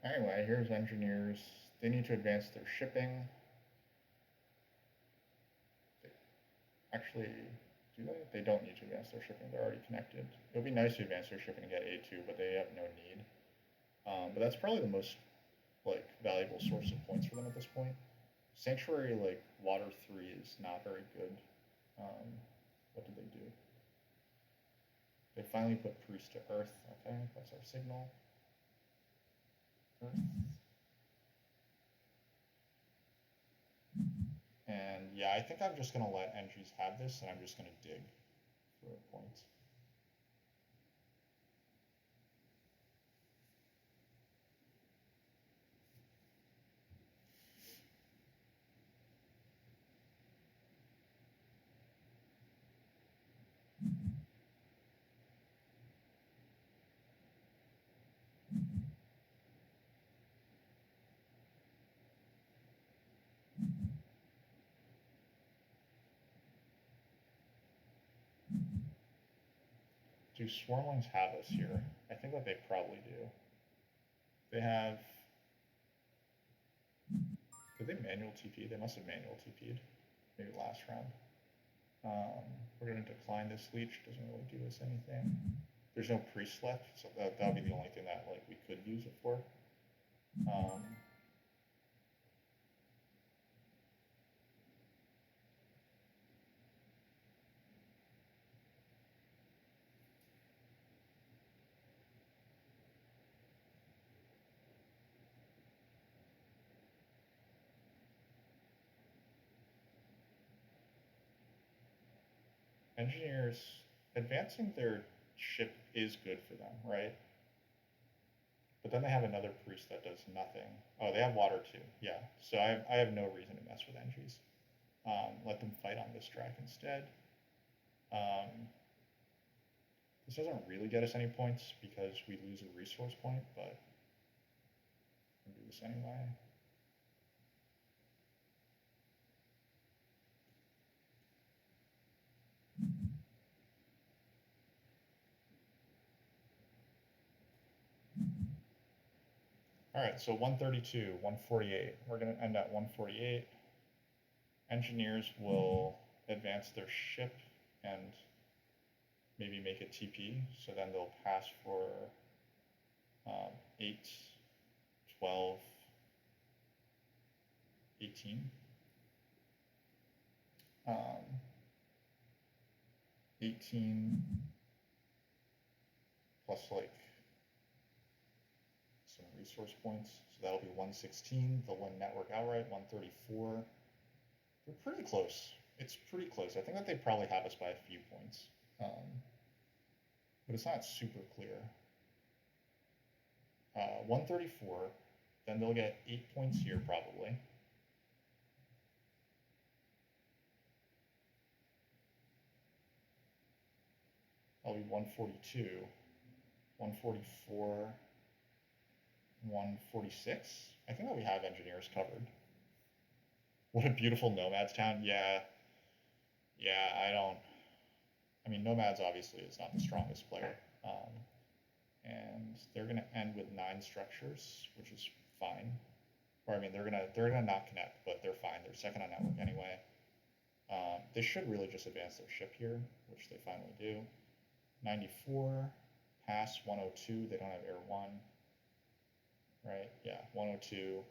anyway, here's engineers. They need to advance their shipping. They actually, do they? They don't need to advance their shipping. They're already connected. It would be nice to advance their shipping and get A2, but they have no need. But that's probably the most like valuable source of points for them at this point. Sanctuary like water 3 is not very good. What did they do? They finally put priest to earth. Okay, that's our signal. Earth. And yeah, I think I'm just gonna let entries have this, and I'm just gonna dig for a point. Do swarmlings have us here? I think that they probably do. They have. Did they manual TP? They must have manual TP'd. Maybe last round. We're going to decline this leech. Doesn't really do us anything. There's no priest left, so that'll be the only thing that like we could use it for. Engineers advancing their ship is good for them, right? But then they have another priest that does nothing. Oh, they have water too. Yeah. So I have no reason to mess with Engis. Let them fight on this track instead. This doesn't really get us any points because we lose a resource point, but we'll do this anyway. All right, so 132, 148. We're going to end at 148. Engineers will advance their ship and maybe make a TP, so then they'll pass for 8, 12, 18. 18 plus like some resource points, so that'll be 116. They'll win network outright. 134. They're pretty close. It's pretty close. I think that they probably have us by a few points, but it's not super clear. 134. Then they'll get 8 points here probably. That'll be 142, 144, 146. I think that we have engineers covered. What a beautiful nomads town. Yeah, I mean, nomads obviously is not the strongest player. And they're going to end with 9 structures, which is fine. Or I mean, they're gonna not connect, but they're fine. They're second on network anyway. They should really just advance their ship here, which they finally do. 94, pass 102. They don't have air 1, right? Yeah, 102.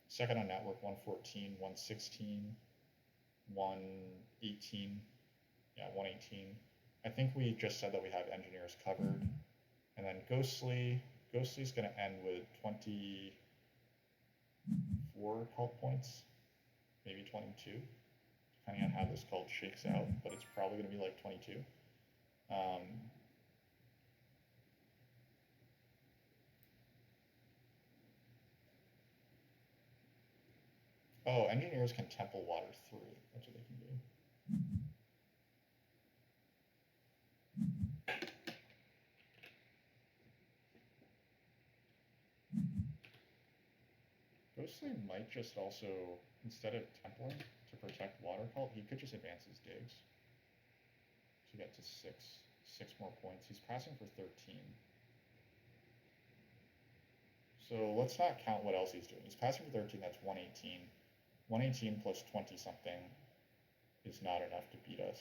Second on network 114, 116, 118. Yeah, 118. I think we just said that we have engineers covered. And then Ghostly's going to end with 24 cult points, maybe 22, depending on how this cult shakes out, but it's probably going to be like 22. Oh, engineers can temple water 3. That's what they can do. Ghostly might just also, instead of templing to protect water cult, he could just advance his digs to get to 6 more points. He's passing for 13. So let's not count what else he's doing. He's passing for 13, that's 118. 118 plus 20 something is not enough to beat us.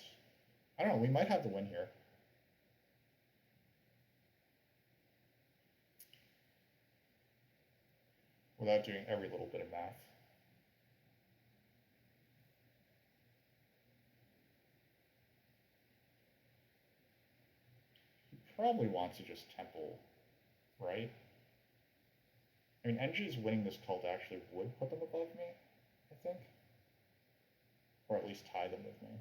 I don't know, we might have the win here. Without doing every little bit of math. He probably wants to just temple, right? I mean, NG's winning this cult actually would put them above me, I think. Or at least tie them with me.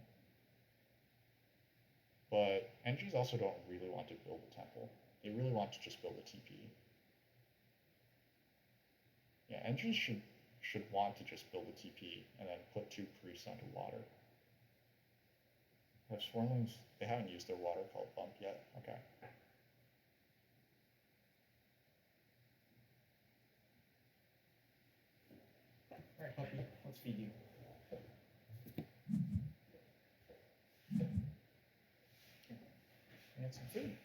But NGs also don't really want to build a temple. They really want to just build a TP. Yeah, NGs should want to just build a TP and then put 2 priests under water. Have swarmlings, they haven't used their water cult bump yet. Okay. Alright, puppy, let's feed you. And some food.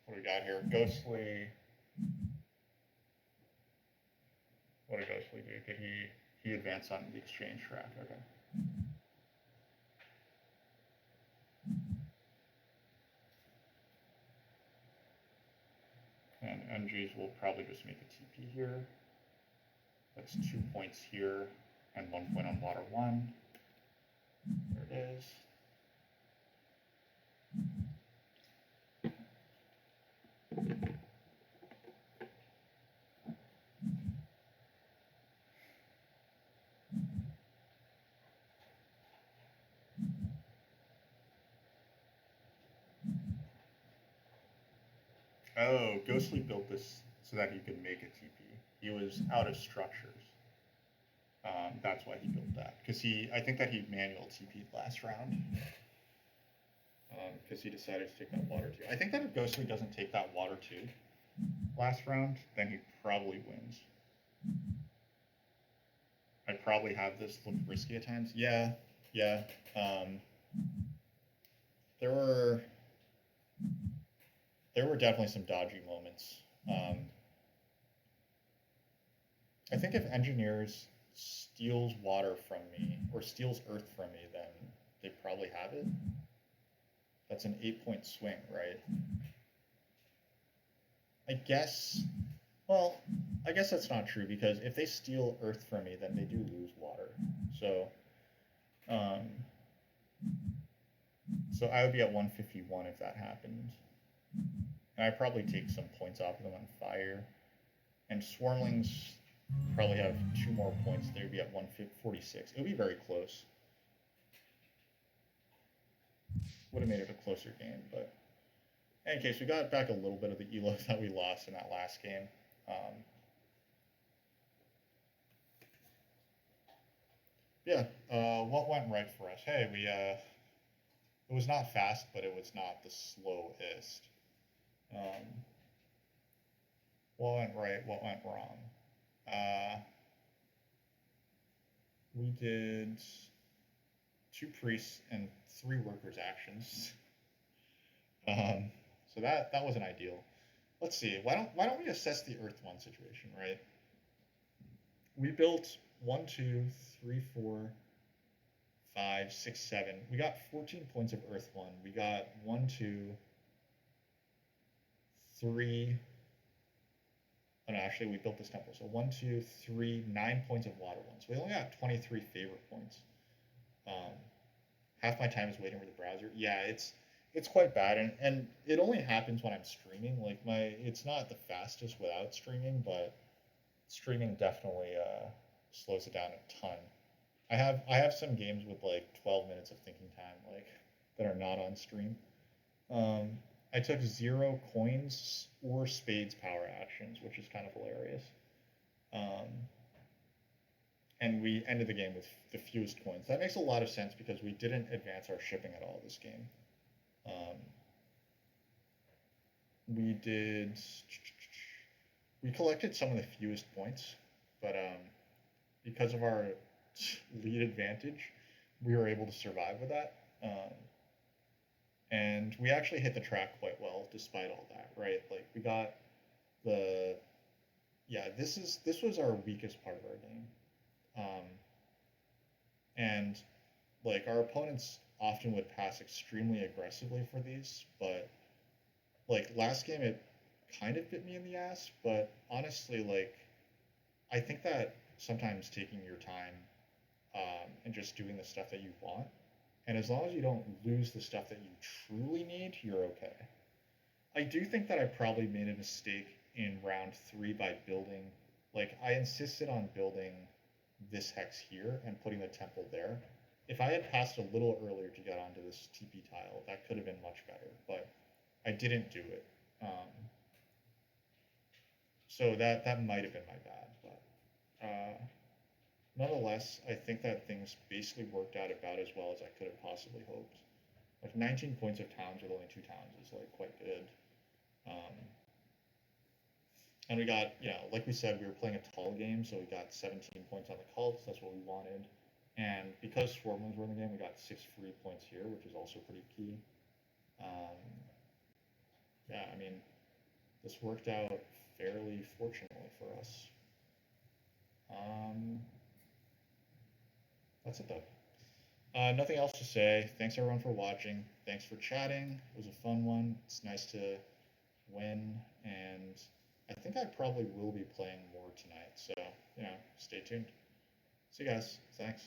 What do we got here? Ghostly did Ghostly do? Did he advance on the exchange track? Okay. And MGs will probably just make a TP here. That's 2 points here and 1 point on water 1. There it is. Oh, Ghostly built this so that he could make a TP. He was out of structures. That's why he built that. Because I think that he manual TP'd last round. Because he decided to take that water 2. I think that if Ghostly doesn't take that water 2 last round, then he probably wins. I probably have this look risky at times. Yeah. There were definitely some dodgy moments. I think if Engineers steals water from me, or steals Earth from me, then they probably have it. That's an 8-point swing, right? I guess that's not true, because if they steal Earth from me, then they do lose water. So I would be at 151 if that happened. And I'd probably take some points off of them on fire. And Swarmlings probably have 2 more points. They would be at 146. It would be very close. Would have made it a closer game, but in any case, we got back a little bit of the elo that we lost in that last game. What went right for us? Hey, it was not fast, but it was not the slowest. What went right? What went wrong? We did 2 priests and 3 workers actions. So that wasn't ideal. Let's see. Why don't we assess the Earth 1 situation, right? We built 1, 2, 3, 4, 5, 6, 7. We got 14 points of Earth 1. We got 1, 2, 3. Oh no, actually we built this temple. So 1, 2, 3, 9 points of water 1. So we only got 23 favorite points. Half my time is waiting for the browser. Yeah, it's quite bad, and it only happens when I'm streaming. Like it's not the fastest without streaming, but streaming definitely slows it down a ton. I have some games with like 12 minutes of thinking time, like that are not on stream. I took 0 coins or spades power actions, which is kind of hilarious. And we ended the game with the fewest coins. That makes a lot of sense because we didn't advance our shipping at all this game. We collected some of the fewest points, but because of our lead advantage, we were able to survive with that. And we actually hit the track quite well despite all that, right? Like we got this was our weakest part of our game. And like our opponents often would pass extremely aggressively for these, but like last game it kind of bit me in the ass, but honestly, like I think that sometimes taking your time and just doing the stuff that you want, and as long as you don't lose the stuff that you truly need, you're okay. I do think that I probably made a mistake in round 3 by building, like I insisted on building this hex here and putting the temple there. If I had passed a little earlier to get onto this TP tile, that could have been much better, but I didn't do it. So that might have been my bad, but nonetheless, I think that things basically worked out about as well as I could have possibly hoped. Like 19 points of towns with only 2 towns is like quite good. And we got, like we said, we were playing a tall game, so we got 17 points on the cults. That's what we wanted. And because swarmlings were in the game, we got 6 free points here, which is also pretty key. Yeah, I mean, this worked out fairly fortunately for us. That's it though. Nothing else to say. Thanks everyone for watching. Thanks for chatting. It was a fun one. It's nice to win, and I think I probably will be playing more tonight. So, stay tuned. See you guys. Thanks.